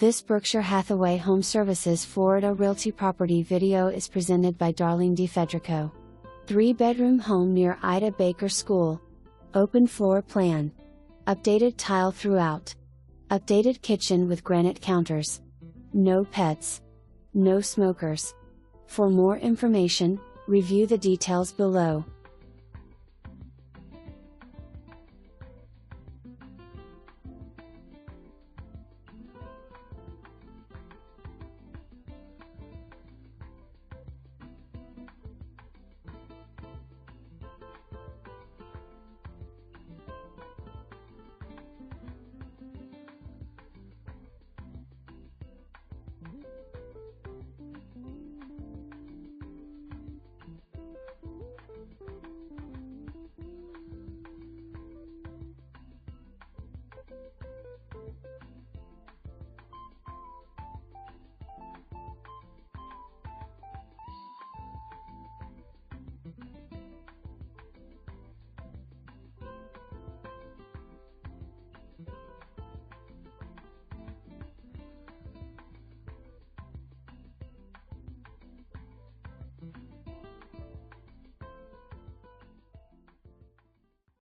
This Berkshire Hathaway HomeServices Florida Realty property video is presented by Darlene Difederico. 3-bedroom home near Ida Baker School. Open floor plan. Updated tile throughout. Updated kitchen with granite counters. No pets. No smokers. For more information, review the details below.